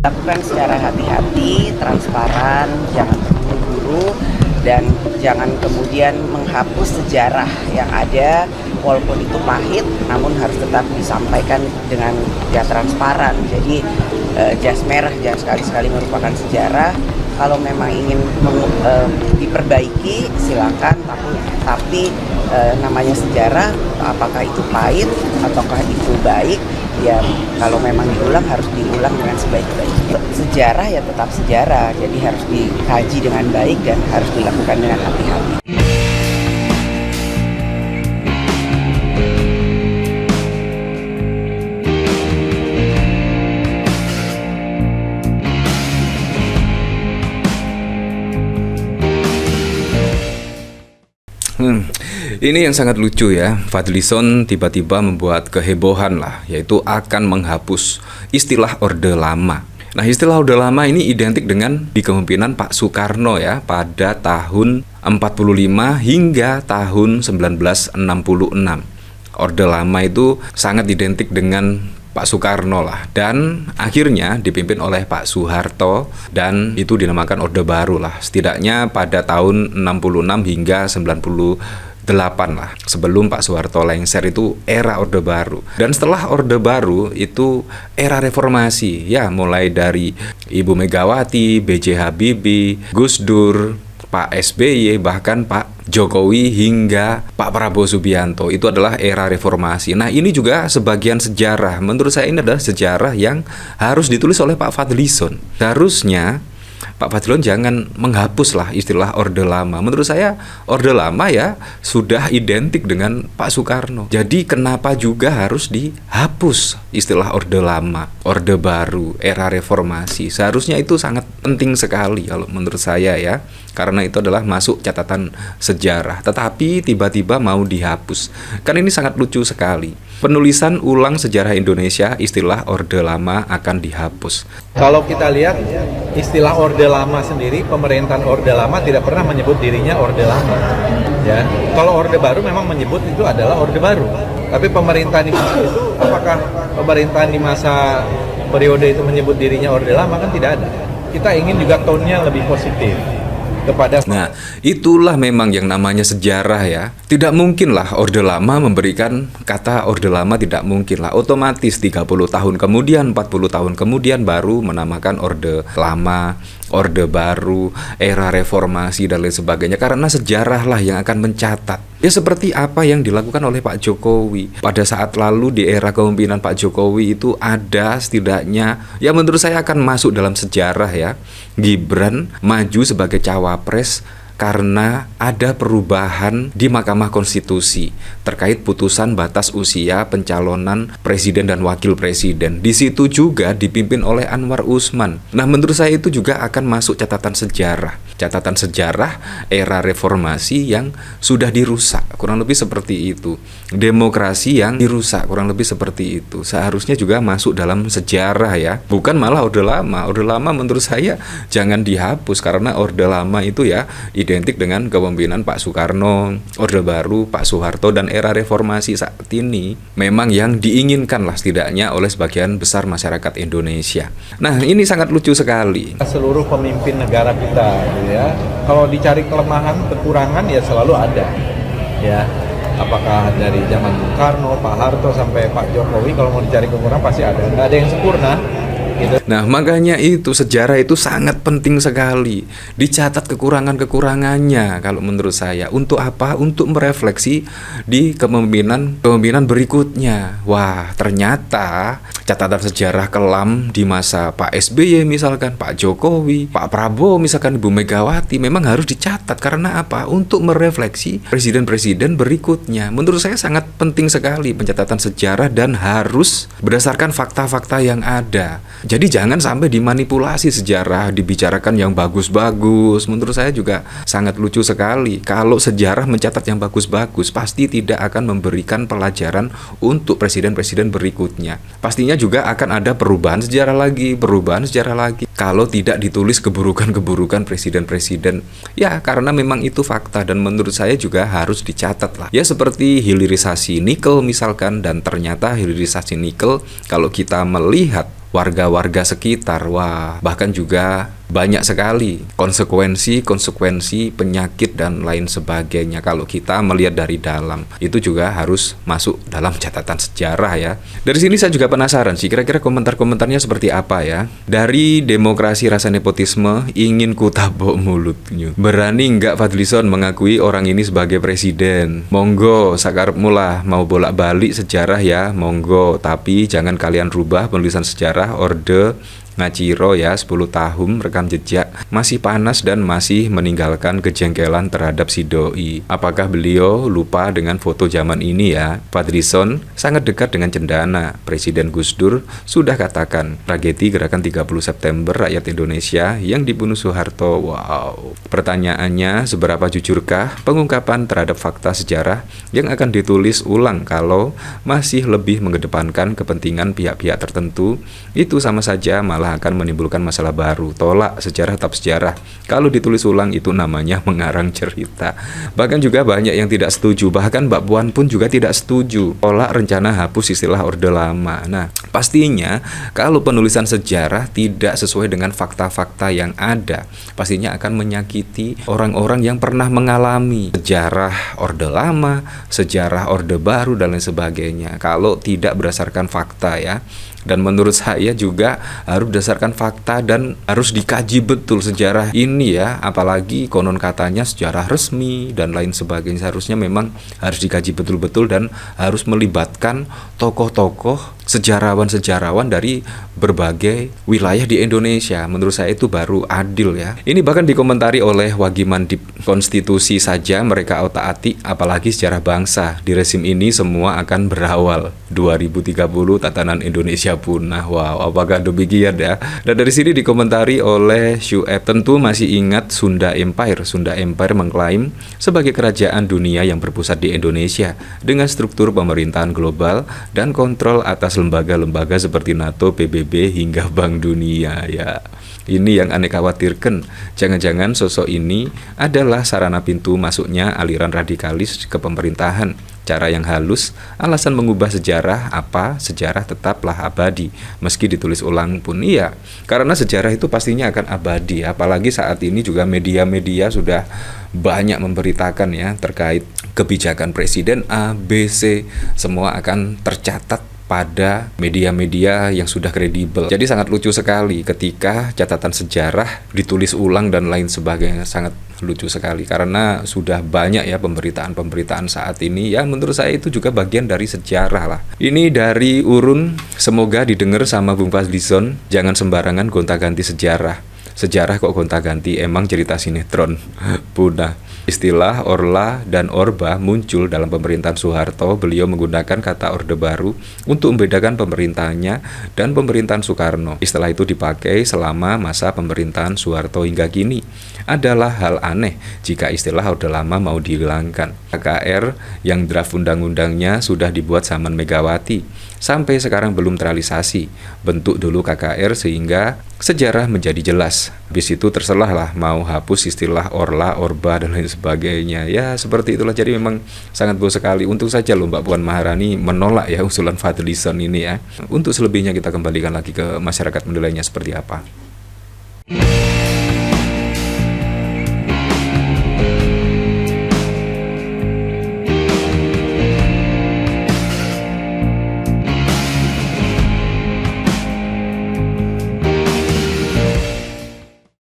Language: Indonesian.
Lakukan secara hati-hati, transparan, jangan terburu-buru, dan jangan kemudian menghapus sejarah yang ada, walaupun itu pahit, namun harus tetap disampaikan dengan ya transparan. Jadi jas merah jangan sekali-sekali merupakan sejarah. Kalau memang ingin diperbaiki, silakan. Tapi namanya sejarah, apakah itu pahit ataukah itu baik? Ya kalau memang diulang harus diulang dengan sebaik-baiknya. Sejarah ya tetap sejarah, jadi harus dikaji dengan baik dan harus dilakukan dengan hati-hati. Ini yang sangat lucu ya. Fadlizon tiba-tiba membuat kehebohan lah, yaitu akan menghapus istilah Orde Lama. Nah, istilah Orde Lama ini identik dengan di kepemimpinan Pak Soekarno ya, pada tahun 45 hingga tahun 1966. Orde Lama itu sangat identik dengan Pak Soekarno lah, dan akhirnya dipimpin oleh Pak Soeharto dan itu dinamakan Orde Baru lah, setidaknya pada tahun 66 hingga 98 lah. Sebelum Pak Soeharto lengser itu era Orde Baru, dan setelah Orde Baru itu era reformasi ya, mulai dari Ibu Megawati, B.J. Habibie, Gus Dur, Pak SBY, bahkan Pak Jokowi hingga Pak Prabowo Subianto. Itu adalah era reformasi. Nah, ini juga sebagian sejarah. Menurut saya ini adalah sejarah yang harus ditulis oleh Pak Fadlizon. Seharusnya Pak Fadlizon jangan menghapuslah istilah Orde Lama. Menurut saya Orde Lama ya sudah identik dengan Pak Soekarno. Jadi kenapa juga harus dihapus istilah Orde Lama, Orde Baru, era reformasi? Seharusnya itu sangat penting sekali kalau menurut saya ya, karena itu adalah masuk catatan sejarah. Tetapi tiba-tiba mau dihapus. Kan ini sangat lucu sekali. Penulisan ulang sejarah Indonesia, istilah Orde Lama akan dihapus. Kalau kita lihat istilah Orde Lama sendiri, pemerintahan Orde Lama tidak pernah menyebut dirinya Orde Lama. Ya, kalau Orde Baru memang menyebut itu adalah Orde Baru. Tapi pemerintahan itu apakah pemerintahan di masa periode itu menyebut dirinya Orde Lama? Kan tidak ada. Kita ingin juga tone-nya lebih positif. Nah, itulah memang yang namanya sejarah ya. Tidak mungkin lah Orde Lama memberikan kata Orde Lama, tidak mungkin lah. Otomatis 30 tahun kemudian, 40 tahun kemudian baru menamakan Orde Lama, Orde Baru, era reformasi dan lain sebagainya. Karena sejarah lah yang akan mencatat. Ya seperti apa yang dilakukan oleh Pak Jokowi. Pada saat lalu di era kepemimpinan Pak Jokowi itu ada setidaknya, ya menurut saya akan masuk dalam sejarah ya, Gibran maju sebagai cawapres karena ada perubahan di Mahkamah Konstitusi terkait putusan batas usia pencalonan presiden dan wakil presiden. Di situ juga dipimpin oleh Anwar Usman. Nah, menurut saya itu juga akan masuk catatan sejarah. Catatan sejarah era reformasi yang sudah dirusak, kurang lebih seperti itu. Demokrasi yang dirusak, kurang lebih seperti itu. Seharusnya juga masuk dalam sejarah ya, bukan malah Orde Lama. Orde Lama menurut saya jangan dihapus, karena Orde Lama itu ya identik dengan kepemimpinan Pak Soekarno. Orde Baru Pak Soeharto dan era reformasi saat ini memang yang diinginkan lah setidaknya oleh sebagian besar masyarakat Indonesia. Nah, ini sangat lucu sekali. Seluruh pemimpin negara kita ya, kalau dicari kelemahan, kekurangan ya selalu ada ya. Apakah dari zaman Bung Karno, Pak Harto sampai Pak Jokowi, kalau mau dicari kekurangan pasti ada. Nggak ada yang sempurna gitu. Nah, makanya itu sejarah itu sangat penting sekali. Dicatat kekurangan-kekurangannya kalau menurut saya. Untuk apa? Untuk merefleksi di kepemimpinan berikutnya. Wah, ternyata catatan sejarah kelam di masa Pak SBY misalkan, Pak Jokowi, Pak Prabowo misalkan, Ibu Megawati memang harus dicatat. Karena apa? Untuk merefleksi presiden-presiden berikutnya. Menurut saya sangat penting sekali pencatatan sejarah dan harus berdasarkan fakta-fakta yang ada. Jadi jangan sampai dimanipulasi sejarah, dibicarakan yang bagus-bagus. Menurut saya juga sangat lucu sekali. Kalau sejarah mencatat yang bagus-bagus, pasti tidak akan memberikan pelajaran untuk presiden-presiden berikutnya. Pastinya juga akan ada perubahan sejarah lagi. Kalau tidak ditulis keburukan-keburukan presiden-presiden. Ya, karena memang itu fakta dan menurut saya juga harus dicatat lah. Ya, seperti hilirisasi nikel misalkan, dan ternyata hilirisasi nikel kalau kita melihat warga-warga sekitar. Wah, bahkan juga banyak sekali konsekuensi penyakit dan lain sebagainya kalau kita melihat dari dalam. Itu juga harus masuk dalam catatan sejarah ya. Dari sini saya juga penasaran sih, kira-kira komentar-komentarnya seperti apa ya. Dari demokrasi rasa nepotisme ingin ku tabok mulutnya. Berani nggak Fadlizon mengakui orang ini sebagai presiden? Monggo, sakarepmu lah, mau bolak-balik sejarah ya, monggo. Tapi jangan kalian rubah penulisan sejarah Orde Ngaciro ya, 10 tahun rekam jejak masih panas dan masih meninggalkan kejengkelan terhadap si doi. Apakah beliau lupa dengan foto zaman ini ya? Fadlizon sangat dekat dengan cendana. Presiden Gus Dur sudah katakan tragedi gerakan 30 September rakyat Indonesia yang dibunuh Soeharto. Wow. Pertanyaannya, seberapa jujurkah pengungkapan terhadap fakta sejarah yang akan ditulis ulang kalau masih lebih mengedepankan kepentingan pihak-pihak tertentu? Itu sama saja malah akan menimbulkan masalah baru. Tolak sejarah tetap sejarah. Kalau ditulis ulang itu namanya mengarang cerita. Bahkan juga banyak yang tidak setuju. Bahkan Mbak Puan pun juga tidak setuju. Tolak rencana hapus istilah Orde Lama. Nah, pastinya kalau penulisan sejarah tidak sesuai dengan fakta-fakta yang ada, pastinya akan menyakiti orang-orang yang pernah mengalami sejarah Orde Lama, sejarah Orde Baru dan lain sebagainya. Kalau tidak berdasarkan fakta ya. Dan menurut saya juga harus berdasarkan fakta dan harus dikaji betul sejarah ini ya. Apalagi konon katanya sejarah resmi dan lain sebagainya. Seharusnya memang harus dikaji betul-betul dan harus melibatkan tokoh-tokoh sejarawan-sejarawan dari berbagai wilayah di Indonesia. Menurut saya itu baru adil ya. Ini bahkan dikomentari oleh Wagiman di konstitusi saja mereka otak-atik, apalagi sejarah bangsa. Di rezim ini semua akan berawal 2030 tatanan Indonesia punah. Wow, apakah demikian ya? Dan dari sini dikomentari oleh Syueb, tentu masih ingat Sunda Empire. Sunda Empire mengklaim sebagai kerajaan dunia yang berpusat di Indonesia dengan struktur pemerintahan global dan kontrol atas lembaga-lembaga seperti NATO, PBB hingga Bank Dunia ya. Ini yang aneh khawatirkan. Jangan-jangan sosok ini adalah sarana pintu masuknya aliran radikalis ke pemerintahan. Cara yang halus, alasan mengubah sejarah apa? Sejarah tetaplah abadi, meski ditulis ulang pun iya. Karena sejarah itu pastinya akan abadi, apalagi saat ini juga media-media sudah banyak memberitakan ya terkait kebijakan presiden A, B, C, semua akan tercatat pada media-media yang sudah kredibel. Jadi sangat lucu sekali ketika catatan sejarah ditulis ulang dan lain sebagainya. Sangat lucu sekali karena sudah banyak ya pemberitaan-pemberitaan saat ini ya, menurut saya itu juga bagian dari sejarah lah. Ini dari Urun, semoga didengar sama Bung Fadlizon, jangan sembarangan gonta-ganti sejarah. Sejarah kok gonta-ganti, emang cerita sinetron. Punah. Istilah Orla dan Orba muncul dalam pemerintahan Soeharto. Beliau menggunakan kata Orde Baru untuk membedakan pemerintahannya dan pemerintahan Soekarno. Istilah itu dipakai selama masa pemerintahan Soeharto hingga kini. Adalah hal aneh jika istilah Orde Lama mau dihilangkan. KKR yang draft undang-undangnya sudah dibuat zaman Megawati, sampai sekarang belum terrealisasi. Bentuk dulu KKR sehingga sejarah menjadi jelas. Habis itu terserah lah mau hapus istilah Orla, Orba dan lain sebagainya. Ya seperti itulah, jadi memang sangat bagus sekali. Untung saja loh Mbak Puan Maharani menolak ya usulan Fadlizon ini ya. Untuk selebihnya kita kembalikan lagi ke masyarakat menilainya seperti apa.